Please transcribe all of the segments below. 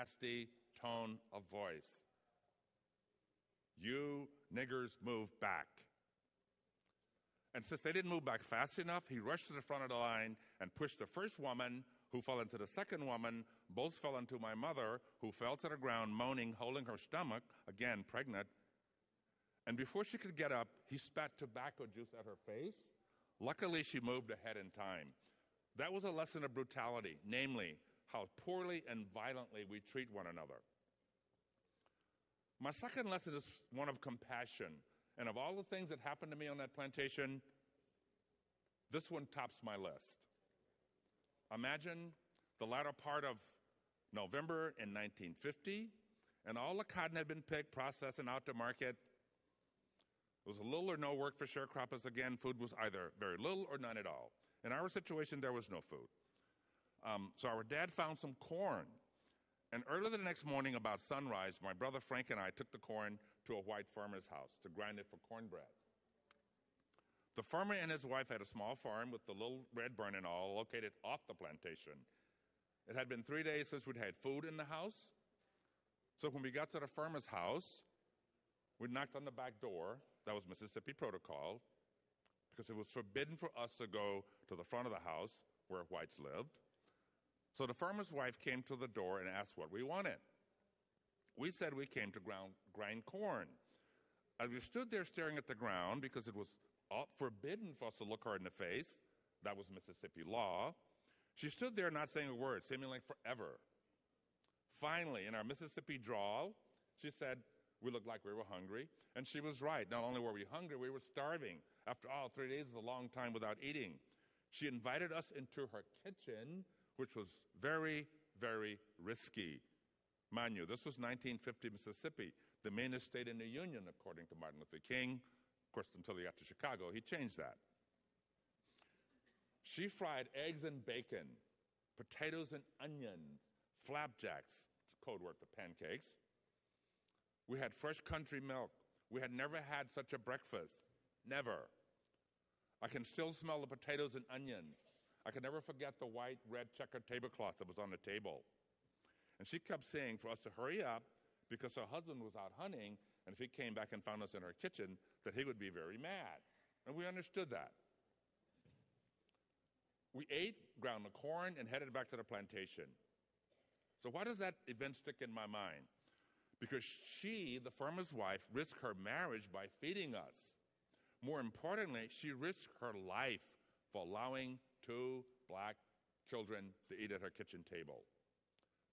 nasty tone of voice. "You niggers move back." And since they didn't move back fast enough, he rushed to the front of the line and pushed the first woman, who fell into the second woman. Both fell into my mother, who fell to the ground moaning, holding her stomach, again pregnant. And before she could get up, he spat tobacco juice at her face. Luckily, she moved ahead in time. That was a lesson of brutality, namely, how poorly and violently we treat one another. My second lesson is one of compassion. And of all the things that happened to me on that plantation, this one tops my list. Imagine the latter part of November in 1950, and all the cotton had been picked, processed, and out to market. There was little or no work for sharecroppers again. Food was either very little or none at all. In our situation, there was no food. So our dad found some corn. And early the next morning, about sunrise, my brother Frank and I took the corn to a white farmer's house to grind it for cornbread. The farmer and his wife had a small farm with the little red barn and all located off the plantation. It had been 3 days since we'd had food in the house. So when we got to the farmer's house, we knocked on the back door. That was Mississippi protocol, because it was forbidden for us to go to the front of the house where whites lived. So the farmer's wife came to the door and asked what we wanted. We said we came to grind corn. As we stood there staring at the ground, because it was forbidden for us to look her in the face, that was Mississippi law, she stood there not saying a word, seeming like forever. Finally, in our Mississippi drawl, she said we looked like we were hungry, and she was right. Not only were we hungry, we were starving. After all, 3 days is a long time without eating. She invited us into her kitchen, which was very, very risky. Mind you, this was 1950 Mississippi, the meanest state in the Union, according to Martin Luther King. Of course, until he got to Chicago, he changed that. She fried eggs and bacon, potatoes and onions, flapjacks, code word for pancakes. We had fresh country milk. We had never had such a breakfast. Never. I can still smell the potatoes and onions. I can never forget the white, red checkered tablecloth that was on the table. And she kept saying for us to hurry up because her husband was out hunting, and if he came back and found us in her kitchen, that he would be very mad. And we understood that. We ate, ground the corn, and headed back to the plantation. So why does that event stick in my mind? Because she, the farmer's wife, risked her marriage by feeding us. More importantly, she risked her life for allowing 2 black children to eat at her kitchen table.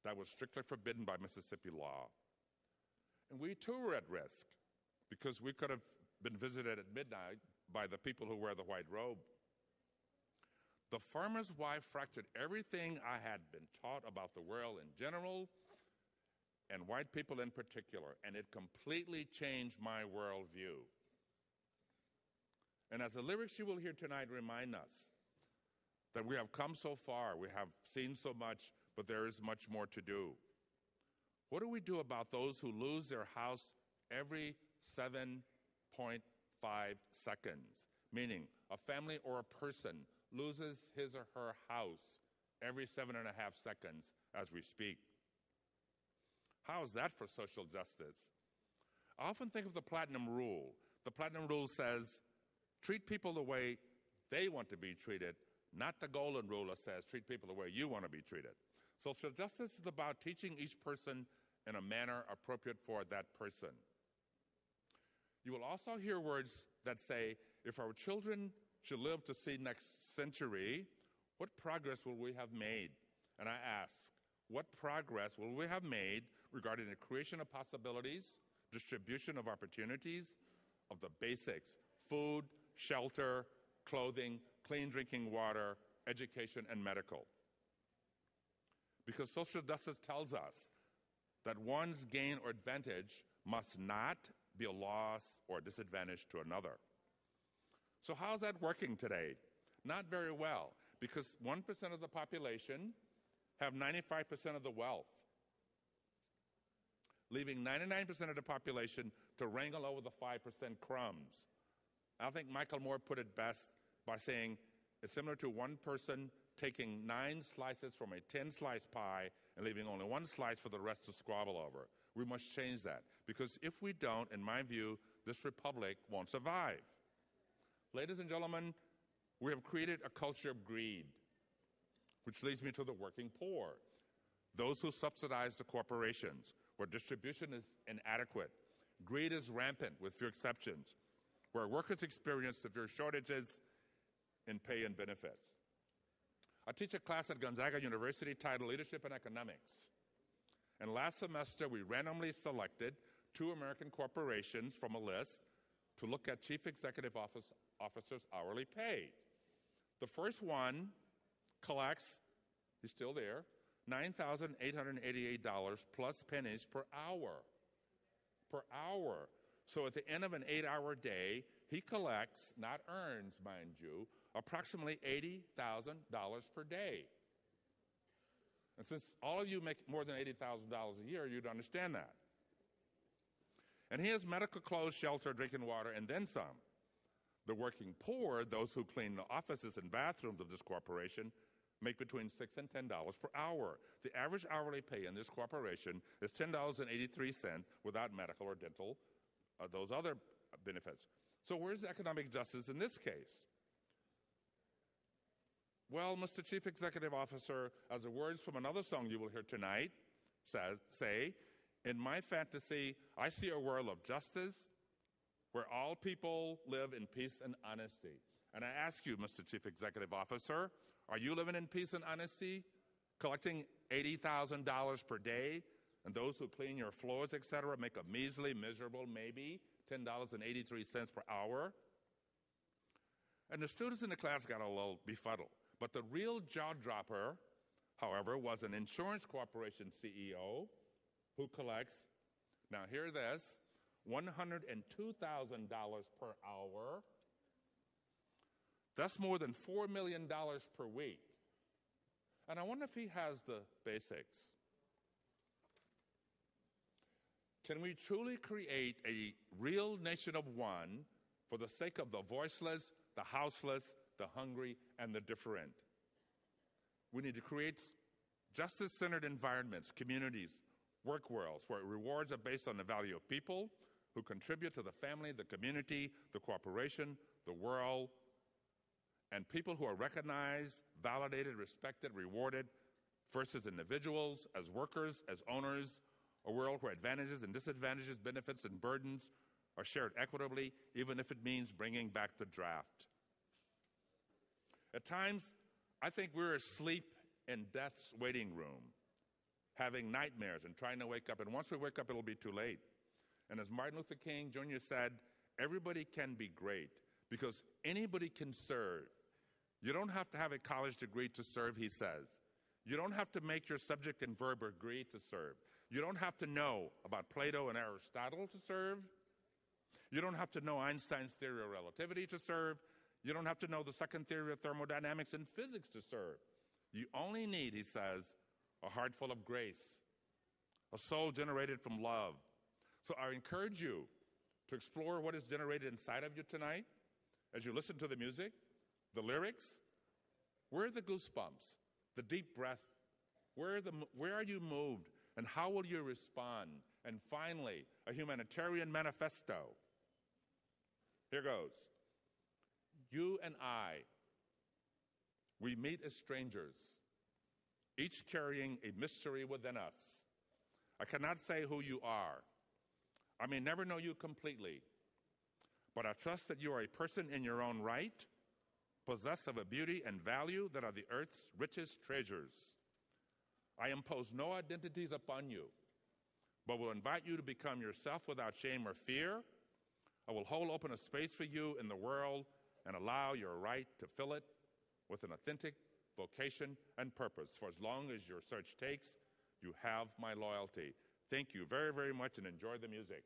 That was strictly forbidden by Mississippi law. And we too were at risk because we could have been visited at midnight by the people who wear the white robe. The farmer's wife fractured everything I had been taught about the world in general and white people in particular, and it completely changed my worldview. And as the lyrics you will hear tonight remind us, that we have come so far, we have seen so much, but there is much more to do. What do we do about those who lose their house every 7.5 seconds? Meaning, a family or a person loses his or her house every 7.5 seconds as we speak. How is that for social justice? I often think of the Platinum Rule. The Platinum Rule says, treat people the way they want to be treated, not the Golden Rule that says, treat people the way you want to be treated. Social justice is about teaching each person in a manner appropriate for that person. You will also hear words that say, if our children should live to see next century, what progress will we have made? And I ask, what progress will we have made regarding the creation of possibilities, distribution of opportunities, of the basics, food, shelter, clothing, clean drinking water, education, and medical? Because social justice tells us that one's gain or advantage must not be a loss or a disadvantage to another. So how's that working today? Not very well, because 1% of the population have 95% of the wealth, leaving 99% of the population to wrangle over the 5% crumbs. I think Michael Moore put it best by saying it's similar to one person taking 9 slices from a 10-slice pie and leaving only one slice for the rest to squabble over. We must change that, because if we don't, in my view, this republic won't survive. Ladies and gentlemen, we have created a culture of greed, which leads me to the working poor, those who subsidize the corporations, where distribution is inadequate. Greed is rampant, with few exceptions, where workers experience severe shortages in pay and benefits. I teach a class at Gonzaga University titled Leadership and Economics. And last semester, we randomly selected 2 American corporations from a list to look at chief executive officers' hourly pay. The first one collects, he's still there, $9,888 plus pennies per hour. Per hour. So at the end of an 8-hour day, he collects, not earns, mind you, approximately $80,000 per day. And since all of you make more than $80,000 a year, you'd understand that. And he has medical, clothes, shelter, drinking water, and then some. The working poor, those who clean the offices and bathrooms of this corporation, make between $6 and $10 per hour. The average hourly pay in this corporation is $10.83 without medical or dental, those other benefits. So where's economic justice in this case? Well, Mr. Chief Executive Officer, as the words from another song you will hear tonight say, in my fantasy, I see a world of justice where all people live in peace and honesty. And I ask you, Mr. Chief Executive Officer, are you living in peace and honesty, collecting $80,000 per day, and those who clean your floors, etc., make a measly, miserable, maybe $10.83 per hour? And the students in the class got a little befuddled. But the real jaw-dropper, however, was an insurance corporation CEO who collects, now hear this, $102,000 per hour. That's more than $4 million per week. And I wonder if he has the basics. Can we truly create a real nation of one for the sake of the voiceless, the houseless, the hungry, and the different? We need to create justice-centered environments, communities, work worlds, where rewards are based on the value of people who contribute to the family, the community, the corporation, the world, and people who are recognized, validated, respected, rewarded, first as individuals, as workers, as owners, a world where advantages and disadvantages, benefits and burdens are shared equitably, even if it means bringing back the draft. At times, I think we're asleep in death's waiting room, having nightmares and trying to wake up. And once we wake up, it'll be too late. And as Martin Luther King Jr. said, everybody can be great because anybody can serve. You don't have to have a college degree to serve, he says. You don't have to make your subject and verb agree to serve. You don't have to know about Plato and Aristotle to serve. You don't have to know Einstein's theory of relativity to serve. You don't have to know the second theory of thermodynamics and physics to serve. You only need, he says, a heart full of grace, a soul generated from love. So I encourage you to explore what is generated inside of you tonight as you listen to the music, the lyrics. Where are the goosebumps, the deep breath? Where are you moved, and how will you respond? And finally, a humanitarian manifesto. Here goes. You and I, we meet as strangers, each carrying a mystery within us. I cannot say who you are. I may never know you completely, but I trust that you are a person in your own right, possessed of a beauty and value that are the earth's richest treasures. I impose no identities upon you, but will invite you to become yourself without shame or fear. I will hold open a space for you in the world and allow your right to fill it with an authentic vocation and purpose. For as long as your search takes, you have my loyalty. Thank you very, very much, and enjoy the music.